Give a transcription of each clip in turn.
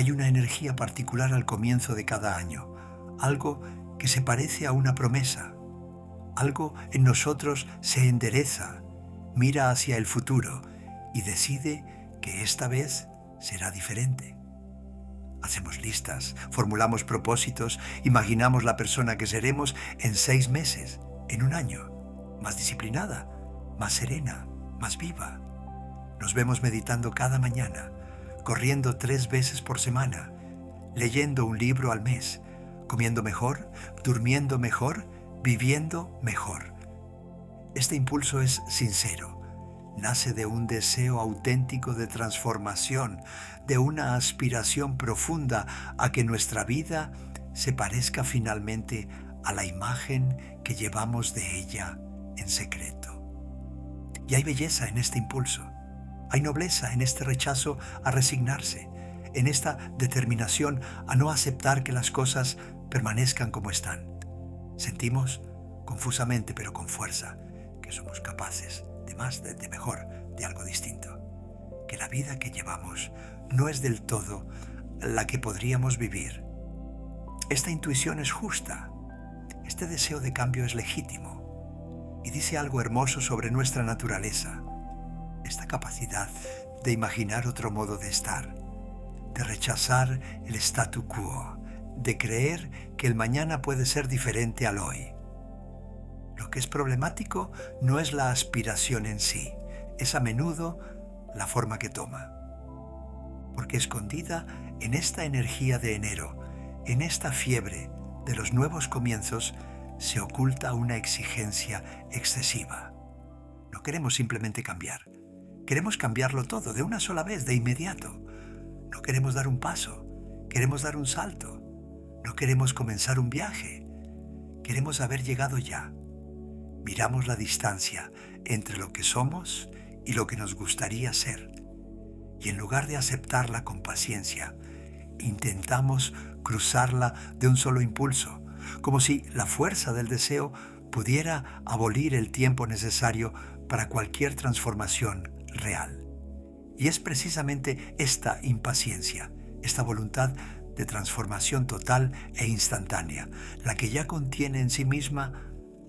Hay una energía particular al comienzo de cada año, algo que se parece a una promesa. Algo en nosotros se endereza, mira hacia el futuro y decide que esta vez será diferente. Hacemos listas, formulamos propósitos, imaginamos la persona que seremos en 6 meses, en un año, más disciplinada, más serena, más viva. Nos vemos meditando cada mañana, corriendo 3 veces por semana, leyendo un libro al mes, comiendo mejor, durmiendo mejor, viviendo mejor. Este impulso es sincero. Nace de un deseo auténtico de transformación, de una aspiración profunda a que nuestra vida se parezca finalmente a la imagen que llevamos de ella en secreto. Y hay belleza en este impulso. Hay nobleza en este rechazo a resignarse, en esta determinación a no aceptar que las cosas permanezcan como están. Sentimos, confusamente pero con fuerza, que somos capaces de más, de mejor, de algo distinto. Que la vida que llevamos no es del todo la que podríamos vivir. Esta intuición es justa. Este deseo de cambio es legítimo y dice algo hermoso sobre nuestra naturaleza. Esta capacidad de imaginar otro modo de estar, de rechazar el statu quo, de creer que el mañana puede ser diferente al hoy. Lo que es problemático no es la aspiración en sí, es a menudo la forma que toma. Porque escondida en esta energía de enero, en esta fiebre de los nuevos comienzos, se oculta una exigencia excesiva. No queremos simplemente cambiar, queremos cambiarlo todo de una sola vez, de inmediato. No queremos dar un paso, queremos dar un salto. No queremos comenzar un viaje, queremos haber llegado ya. Miramos la distancia entre lo que somos y lo que nos gustaría ser. Y en lugar de aceptarla con paciencia, intentamos cruzarla de un solo impulso, como si la fuerza del deseo pudiera abolir el tiempo necesario para cualquier transformación real. Y es precisamente esta impaciencia, esta voluntad de transformación total e instantánea, la que ya contiene en sí misma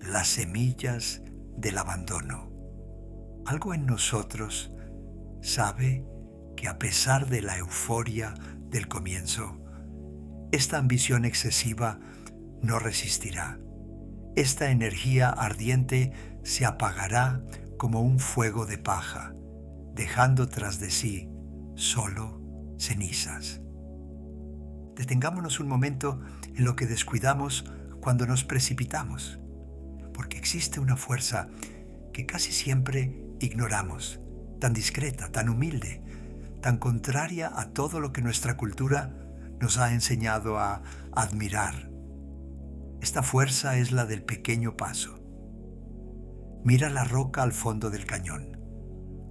las semillas del abandono. Algo en nosotros sabe que a pesar de la euforia del comienzo, esta ambición excesiva no resistirá. Esta energía ardiente se apagará como un fuego de paja, dejando tras de sí solo cenizas. Detengámonos un momento en lo que descuidamos cuando nos precipitamos, porque existe una fuerza que casi siempre ignoramos, tan discreta, tan humilde, tan contraria a todo lo que nuestra cultura nos ha enseñado a admirar. Esta fuerza es la del pequeño paso. Mira la roca al fondo del cañón.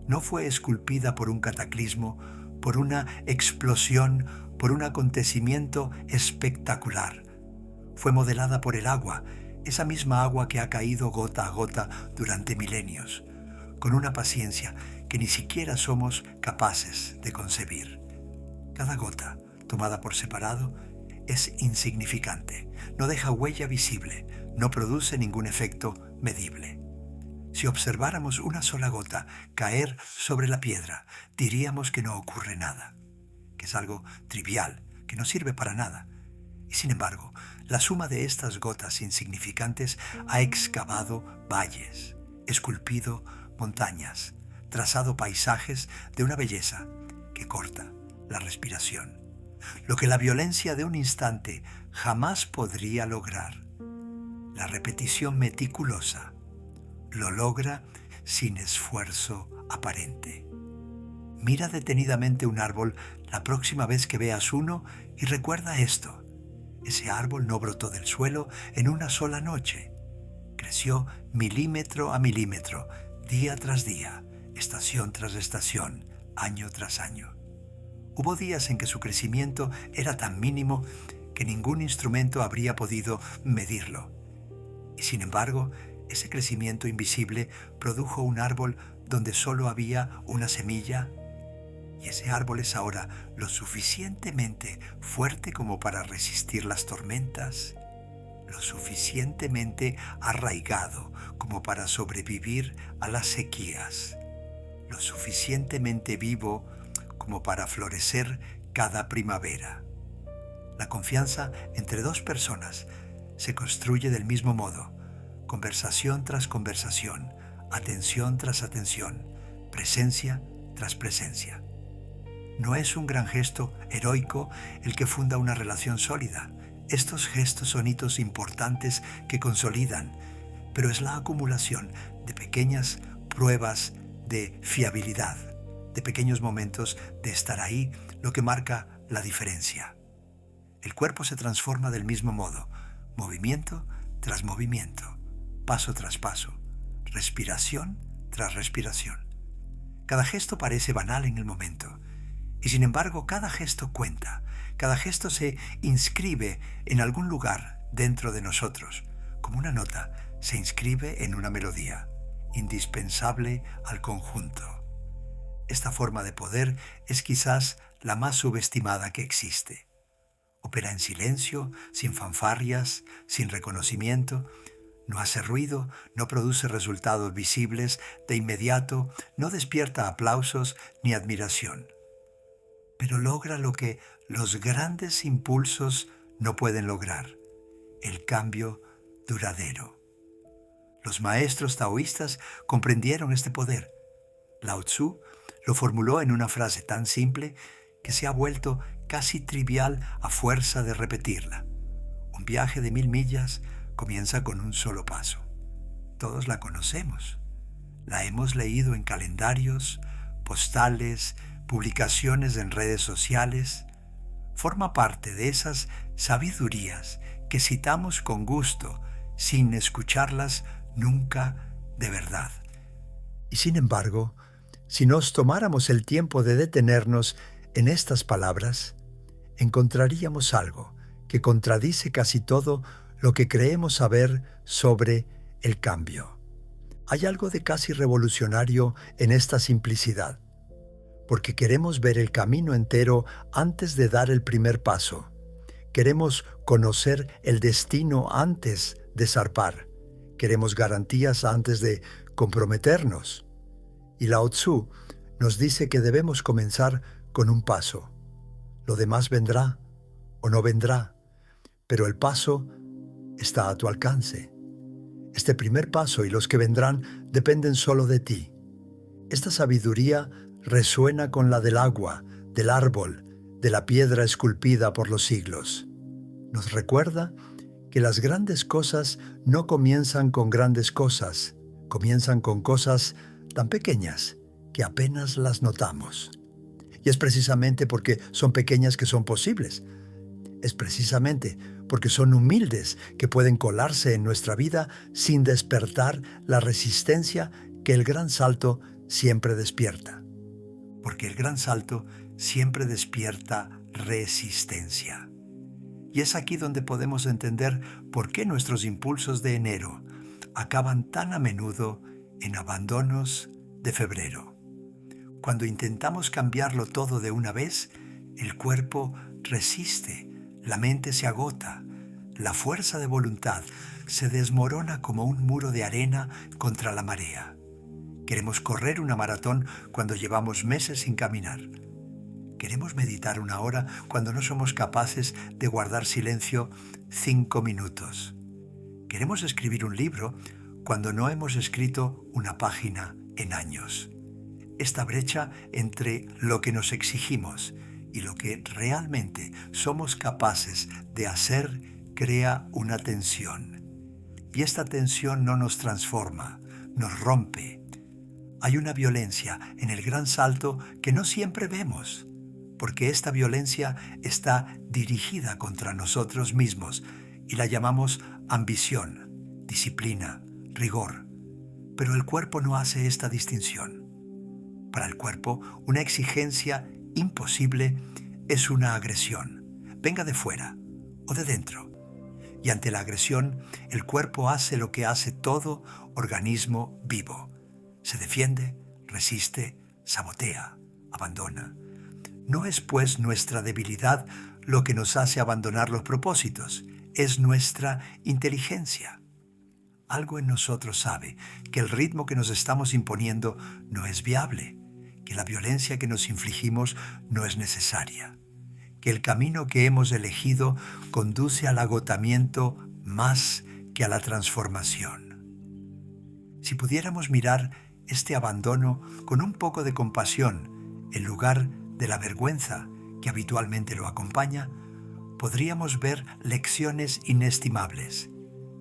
No fue esculpida por un cataclismo, por una explosión, por un acontecimiento espectacular. Fue modelada por el agua, esa misma agua que ha caído gota a gota durante milenios, con una paciencia que ni siquiera somos capaces de concebir. Cada gota, tomada por separado, es insignificante, no deja huella visible, no produce ningún efecto medible. Si observáramos una sola gota caer sobre la piedra, diríamos que no ocurre nada, que es algo trivial, que no sirve para nada. Y sin embargo, la suma de estas gotas insignificantes ha excavado valles, esculpido montañas, trazado paisajes de una belleza que corta la respiración. Lo que la violencia de un instante jamás podría lograr. La repetición meticulosa lo logra sin esfuerzo aparente. Mira detenidamente un árbol la próxima vez que veas uno y recuerda esto. Ese árbol no brotó del suelo en una sola noche. Creció milímetro a milímetro, día tras día, estación tras estación, año tras año. Hubo días en que su crecimiento era tan mínimo que ningún instrumento habría podido medirlo. Y sin embargo, ese crecimiento invisible produjo un árbol donde solo había una semilla Y ese árbol es ahora lo suficientemente fuerte como para resistir las tormentas, lo suficientemente arraigado como para sobrevivir a las sequías, lo suficientemente vivo como para florecer cada primavera. La confianza entre dos personas se construye del mismo modo, conversación tras conversación, atención tras atención, presencia tras presencia. No es un gran gesto heroico el que funda una relación sólida. Estos gestos son hitos importantes que consolidan, pero es la acumulación de pequeñas pruebas de fiabilidad, de pequeños momentos de estar ahí, lo que marca la diferencia. El cuerpo se transforma del mismo modo, movimiento tras movimiento, paso tras paso, respiración tras respiración. Cada gesto parece banal en el momento, y sin embargo cada gesto cuenta, cada gesto se inscribe en algún lugar dentro de nosotros, como una nota se inscribe en una melodía, indispensable al conjunto. Esta forma de poder es quizás la más subestimada que existe. Opera en silencio, sin fanfarrias, sin reconocimiento, no hace ruido, no produce resultados visibles de inmediato, no despierta aplausos ni admiración. Pero logra lo que los grandes impulsos no pueden lograr, el cambio duradero. Los maestros taoístas comprendieron este poder. Lao Tzu lo formuló en una frase tan simple que se ha vuelto casi trivial a fuerza de repetirla. Un viaje de 1000 millas comienza con un solo paso. Todos la conocemos. La hemos leído en calendarios, postales, publicaciones en redes sociales. Forma parte de esas sabidurías que citamos con gusto, sin escucharlas nunca de verdad. Y sin embargo, si nos tomáramos el tiempo de detenernos en estas palabras, encontraríamos algo que contradice casi todo lo que creemos saber sobre el cambio. Hay algo de casi revolucionario en esta simplicidad, porque queremos ver el camino entero antes de dar el primer paso. Queremos conocer el destino antes de zarpar. Queremos garantías antes de comprometernos. Y Lao Tzu nos dice que debemos comenzar con un paso. Lo demás vendrá o no vendrá, pero el paso está a tu alcance. Este primer paso y los que vendrán dependen solo de ti. Esta sabiduría resuena con la del agua, del árbol, de la piedra esculpida por los siglos. Nos recuerda que las grandes cosas no comienzan con grandes cosas, comienzan con cosas tan pequeñas que apenas las notamos. Y es precisamente porque son pequeñas que son posibles. Es precisamente porque son humildes que pueden colarse en nuestra vida sin despertar la resistencia que el gran salto siempre despierta. Porque el gran salto siempre despierta resistencia. Y es aquí donde podemos entender por qué nuestros impulsos de enero acaban tan a menudo en abandonos de febrero. Cuando intentamos cambiarlo todo de una vez, el cuerpo resiste, la mente se agota, la fuerza de voluntad se desmorona como un muro de arena contra la marea. Queremos correr una maratón cuando llevamos meses sin caminar. Queremos meditar 1 hora cuando no somos capaces de guardar silencio 5 minutos. Queremos escribir un libro cuando no hemos escrito una página en años. Esta brecha entre lo que nos exigimos y lo que realmente somos capaces de hacer crea una tensión. Y esta tensión no nos transforma, nos rompe. Hay una violencia en el gran salto que no siempre vemos, porque esta violencia está dirigida contra nosotros mismos y la llamamos ambición, disciplina, rigor. Pero el cuerpo no hace esta distinción. Para el cuerpo, una exigencia imposible es una agresión, venga de fuera o de dentro. Y ante la agresión, el cuerpo hace lo que hace todo organismo vivo. Se defiende, resiste, sabotea, abandona. No es pues nuestra debilidad lo que nos hace abandonar los propósitos, es nuestra inteligencia. Algo en nosotros sabe que el ritmo que nos estamos imponiendo no es viable, que la violencia que nos infligimos no es necesaria, que el camino que hemos elegido conduce al agotamiento más que a la transformación. Si pudiéramos mirar este abandono con un poco de compasión en lugar de la vergüenza que habitualmente lo acompaña, podríamos ver lecciones inestimables.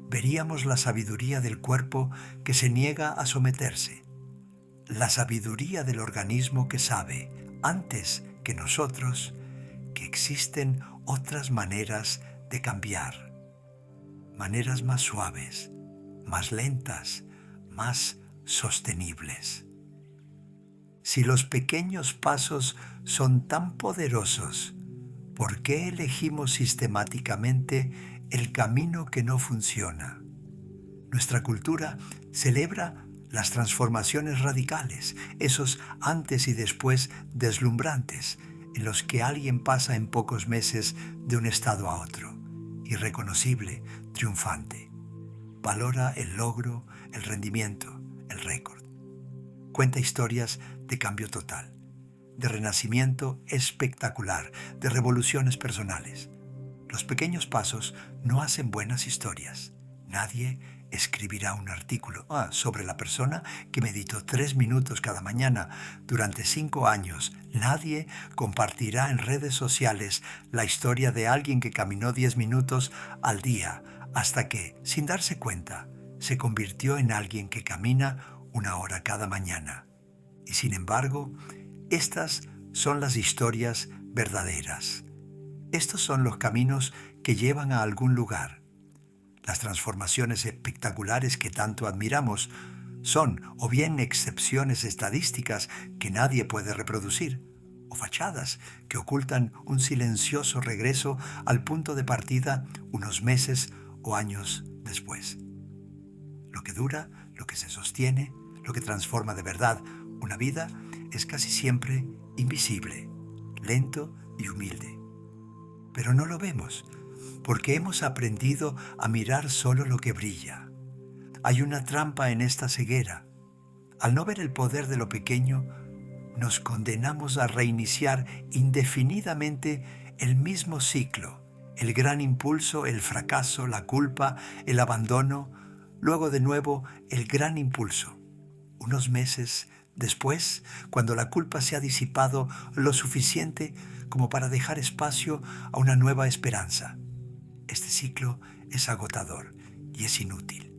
Veríamos la sabiduría del cuerpo que se niega a someterse, la sabiduría del organismo que sabe, antes que nosotros, que existen otras maneras de cambiar, maneras más suaves, más lentas, más sostenibles. Si los pequeños pasos son tan poderosos, ¿por qué elegimos sistemáticamente el camino que no funciona? Nuestra cultura celebra las transformaciones radicales, esos antes y después deslumbrantes, en los que alguien pasa en pocos meses de un estado a otro, irreconocible, triunfante. Valora el logro, el rendimiento, el récord. Cuenta historias de cambio total, de renacimiento espectacular, de revoluciones personales. Los pequeños pasos no hacen buenas historias. Nadie escribirá un artículo sobre la persona que meditó 3 minutos cada mañana durante 5 años. Nadie compartirá en redes sociales la historia de alguien que caminó 10 minutos al día hasta que, sin darse cuenta, se convirtió en alguien que camina 1 hora cada mañana. Y sin embargo, estas son las historias verdaderas. Estos son los caminos que llevan a algún lugar. Las transformaciones espectaculares que tanto admiramos son o bien excepciones estadísticas que nadie puede reproducir, o fachadas que ocultan un silencioso regreso al punto de partida unos meses o años después. Lo que dura, lo que se sostiene, lo que transforma de verdad una vida es casi siempre invisible, lento y humilde. Pero no lo vemos, porque hemos aprendido a mirar solo lo que brilla. Hay una trampa en esta ceguera. Al no ver el poder de lo pequeño, nos condenamos a reiniciar indefinidamente el mismo ciclo, el gran impulso, el fracaso, la culpa, el abandono, luego de nuevo el gran impulso. Unos meses después, cuando la culpa se ha disipado lo suficiente como para dejar espacio a una nueva esperanza. Este ciclo es agotador y es inútil.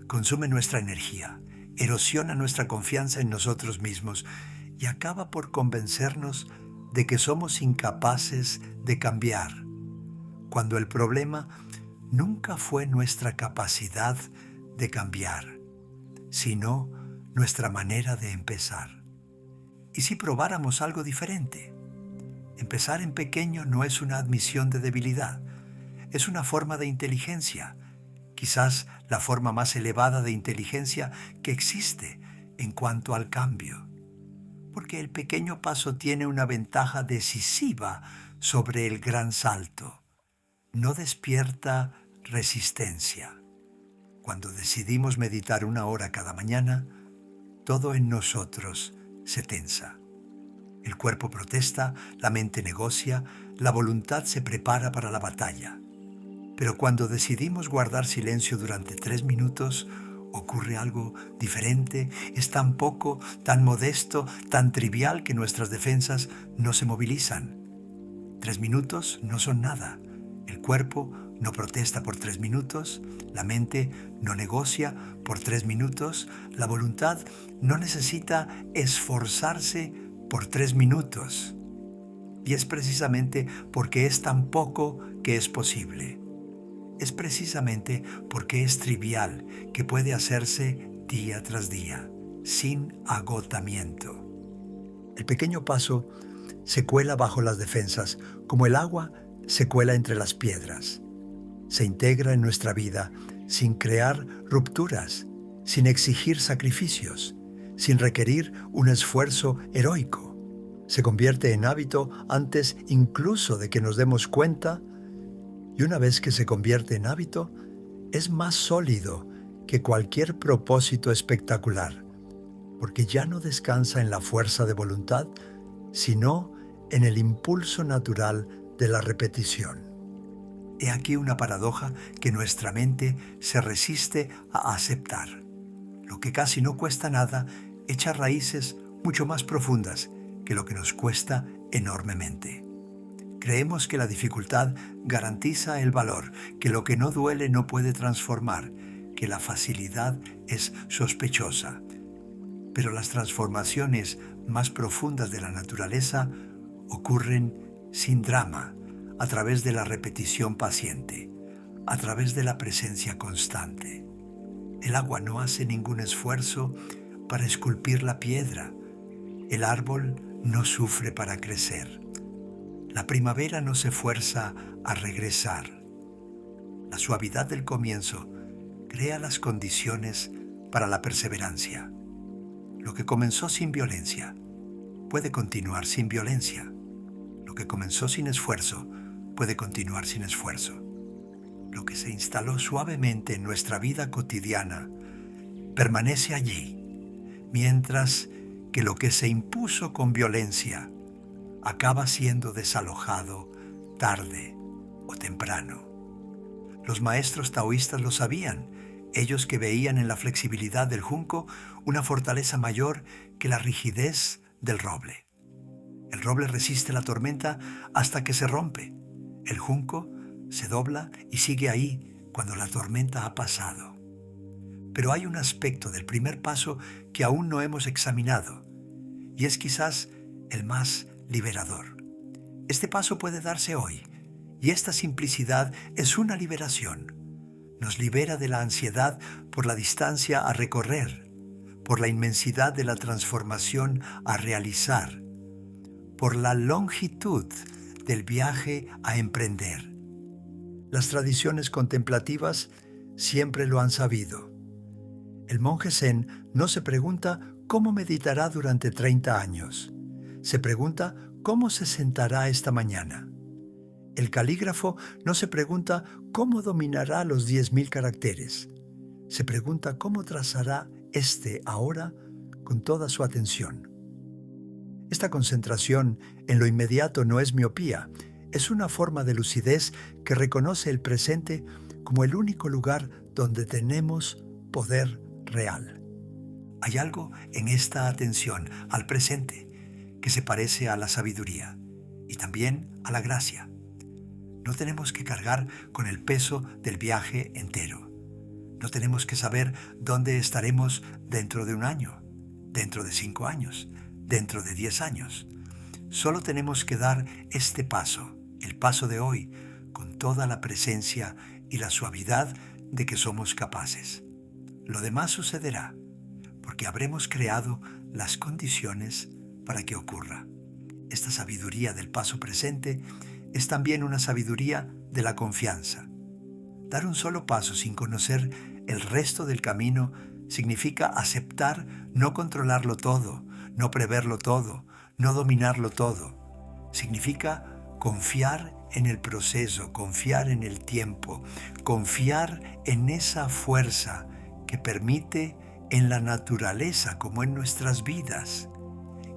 Consume nuestra energía, erosiona nuestra confianza en nosotros mismos y acaba por convencernos de que somos incapaces de cambiar, cuando el problema nunca fue nuestra capacidad de cambiar, sino nuestra manera de empezar. ¿Y si probáramos algo diferente? Empezar en pequeño no es una admisión de debilidad, es una forma de inteligencia, quizás la forma más elevada de inteligencia que existe en cuanto al cambio, porque el pequeño paso tiene una ventaja decisiva sobre el gran salto. No despierta resistencia. Cuando decidimos meditar 1 hora cada mañana, todo en nosotros se tensa. El cuerpo protesta, la mente negocia, la voluntad se prepara para la batalla. Pero cuando decidimos guardar silencio durante 3 minutos, ocurre algo diferente, es tan poco, tan modesto, tan trivial que nuestras defensas no se movilizan. 3 minutos no son nada. El cuerpo no protesta por 3 minutos, la mente no negocia por 3 minutos, la voluntad no necesita esforzarse por 3 minutos. Y es precisamente porque es tan poco que es posible. Es precisamente porque es trivial que puede hacerse día tras día, sin agotamiento. El pequeño paso se cuela bajo las defensas, como el agua se cuela entre las piedras. Se integra en nuestra vida sin crear rupturas, sin exigir sacrificios, sin requerir un esfuerzo heroico. Se convierte en hábito antes incluso de que nos demos cuenta, y una vez que se convierte en hábito, es más sólido que cualquier propósito espectacular, porque ya no descansa en la fuerza de voluntad, sino en el impulso natural de la repetición. He aquí una paradoja que nuestra mente se resiste a aceptar. Lo que casi no cuesta nada echa raíces mucho más profundas que lo que nos cuesta enormemente. Creemos que la dificultad garantiza el valor, que lo que no duele no puede transformar, que la facilidad es sospechosa. Pero las transformaciones más profundas de la naturaleza ocurren sin drama, a través de la repetición paciente, a través de la presencia constante. El agua no hace ningún esfuerzo para esculpir la piedra. El árbol no sufre para crecer. La primavera no se fuerza a regresar. La suavidad del comienzo crea las condiciones para la perseverancia. Lo que comenzó sin violencia puede continuar sin violencia. Lo que comenzó sin esfuerzo puede continuar sin esfuerzo. Lo que se instaló suavemente en nuestra vida cotidiana permanece allí, mientras que lo que se impuso con violencia acaba siendo desalojado tarde o temprano. Los maestros taoístas lo sabían, ellos que veían en la flexibilidad del junco una fortaleza mayor que la rigidez del roble. El roble resiste la tormenta hasta que se rompe. El junco se dobla y sigue ahí cuando la tormenta ha pasado. Pero hay un aspecto del primer paso que aún no hemos examinado, y es quizás el más liberador. Este paso puede darse hoy, y esta simplicidad es una liberación. Nos libera de la ansiedad por la distancia a recorrer, por la inmensidad de la transformación a realizar, por la longitud del viaje a emprender. Las tradiciones contemplativas siempre lo han sabido. El monje zen no se pregunta cómo meditará durante 30 años. Se pregunta cómo se sentará esta mañana. El calígrafo no se pregunta cómo dominará los 10.000 caracteres. Se pregunta cómo trazará ahora con toda su atención. Esta concentración en lo inmediato no es miopía, es una forma de lucidez que reconoce el presente como el único lugar donde tenemos poder real. Hay algo en esta atención al presente que se parece a la sabiduría y también a la gracia. No tenemos que cargar con el peso del viaje entero. No tenemos que saber dónde estaremos dentro de un año, dentro de 5 años, dentro de 10 años. Solo tenemos que dar este paso, el paso de hoy, con toda la presencia y la suavidad de que somos capaces. Lo demás sucederá, porque habremos creado las condiciones para que ocurra. Esta sabiduría del paso presente es también una sabiduría de la confianza. Dar un solo paso sin conocer el resto del camino significa aceptar no controlarlo todo, no preverlo todo, no dominarlo todo. Significa confiar en el proceso, confiar en el tiempo, confiar en esa fuerza que permite en la naturaleza como en nuestras vidas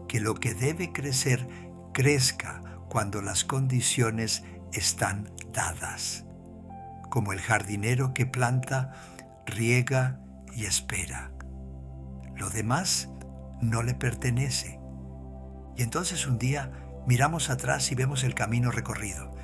que lo que debe crecer crezca cuando las condiciones están dadas, como el jardinero que planta, riega y espera. Lo demás no le pertenece. Y entonces un día miramos atrás y vemos el camino recorrido.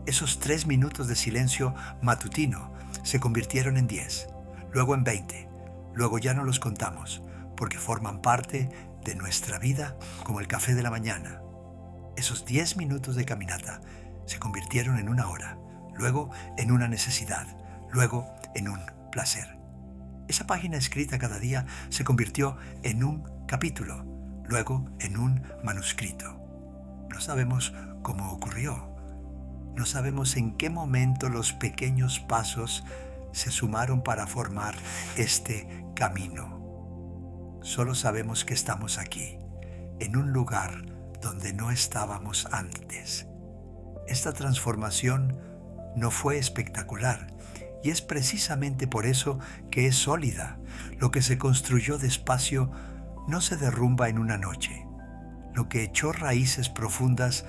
Esos 3 minutos de silencio matutino se convirtieron en 10, luego en 20, luego ya no los contamos, porque forman parte de nuestra vida como el café de la mañana. Esos 10 minutos de caminata se convirtieron en 1 hora, luego en una necesidad, luego en un placer. Esa página escrita cada día se convirtió en un capítulo, luego en un manuscrito. No sabemos cómo ocurrió. No sabemos en qué momento los pequeños pasos se sumaron para formar este camino. Solo sabemos que estamos aquí, en un lugar donde no estábamos antes. Esta transformación no fue espectacular y es precisamente por eso que es sólida. Lo que se construyó despacio no se derrumba en una noche. Lo que echó raíces profundas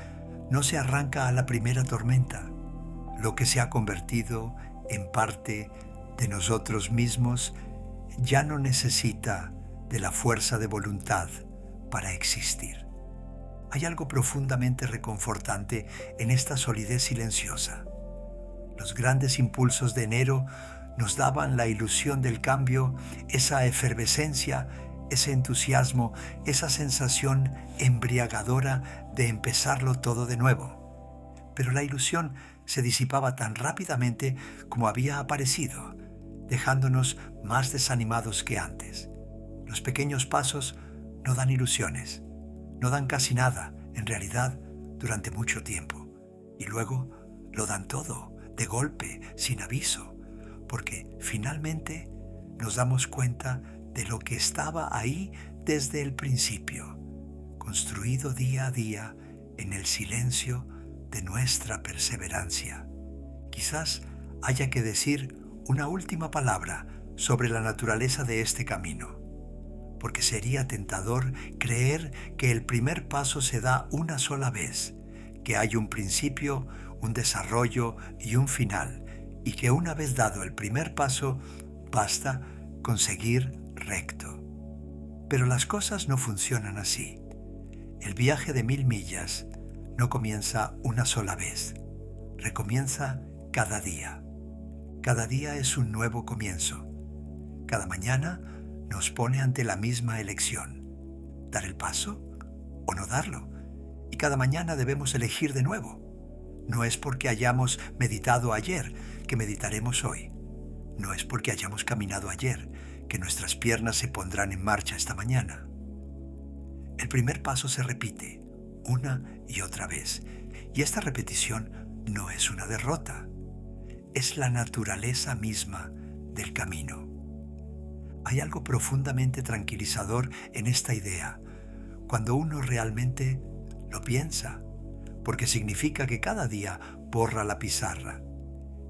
no se arranca a la primera tormenta. Lo que se ha convertido en parte de nosotros mismos ya no necesita de la fuerza de voluntad para existir. Hay algo profundamente reconfortante en esta solidez silenciosa. Los grandes impulsos de enero nos daban la ilusión del cambio, esa efervescencia, ese entusiasmo, esa sensación embriagadora de empezarlo todo de nuevo. Pero la ilusión se disipaba tan rápidamente como había aparecido, dejándonos más desanimados que antes. Los pequeños pasos no dan ilusiones, no dan casi nada, en realidad, durante mucho tiempo. Y luego lo dan todo, de golpe, sin aviso, porque finalmente nos damos cuenta de lo que estaba ahí desde el principio, construido día a día en el silencio de nuestra perseverancia. Quizás haya que decir una última palabra sobre la naturaleza de este camino, porque sería tentador creer que el primer paso se da una sola vez, que hay un principio, un desarrollo y un final, y que una vez dado el primer paso, basta con seguir recto. Pero las cosas no funcionan así. El viaje de 1000 millas no comienza una sola vez, recomienza cada día. Cada día es un nuevo comienzo. Cada mañana nos pone ante la misma elección: dar el paso o no darlo. Y cada mañana debemos elegir de nuevo. No es porque hayamos meditado ayer que meditaremos hoy. No es porque hayamos caminado ayer que nuestras piernas se pondrán en marcha esta mañana. El primer paso se repite una y otra vez. Y esta repetición no es una derrota. Es la naturaleza misma del camino. Hay algo profundamente tranquilizador en esta idea, cuando uno realmente lo piensa, porque significa que cada día borra la pizarra,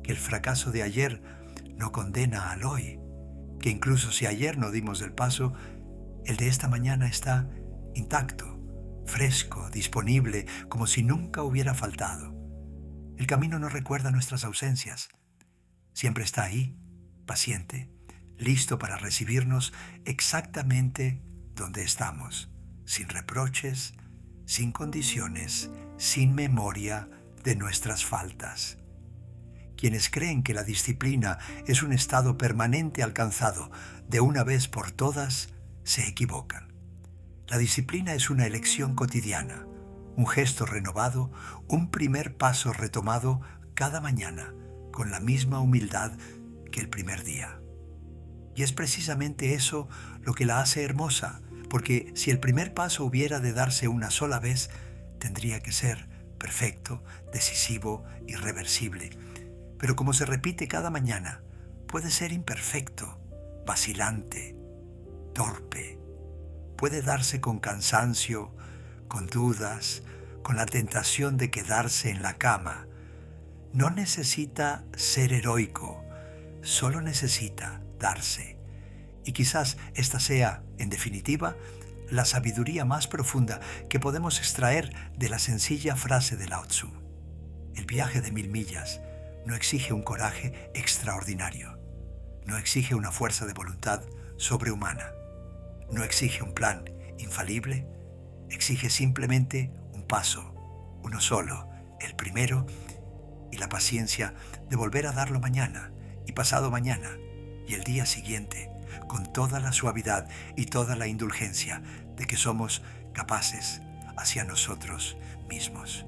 que el fracaso de ayer no condena al hoy, que incluso si ayer no dimos el paso, el de esta mañana está intacto, fresco, disponible, como si nunca hubiera faltado. El camino no recuerda nuestras ausencias. Siempre está ahí, paciente, listo para recibirnos exactamente donde estamos, sin reproches, sin condiciones, sin memoria de nuestras faltas. Quienes creen que la disciplina es un estado permanente alcanzado de una vez por todas, se equivocan. La disciplina es una elección cotidiana, un gesto renovado, un primer paso retomado cada mañana, con la misma humildad que el primer día. Y es precisamente eso lo que la hace hermosa, porque si el primer paso hubiera de darse una sola vez, tendría que ser perfecto, decisivo, irreversible. Pero como se repite cada mañana, puede ser imperfecto, vacilante, torpe. Puede darse con cansancio, con dudas, con la tentación de quedarse en la cama. No necesita ser heroico, solo necesita darse. Y quizás esta sea, en definitiva, la sabiduría más profunda que podemos extraer de la sencilla frase de Lao Tzu. El viaje de 1000 millas no exige un coraje extraordinario, no exige una fuerza de voluntad sobrehumana, no exige un plan infalible, exige simplemente un paso, uno solo, el primero, y la paciencia de volver a darlo mañana y pasado mañana y el día siguiente, con toda la suavidad y toda la indulgencia de que somos capaces hacia nosotros mismos.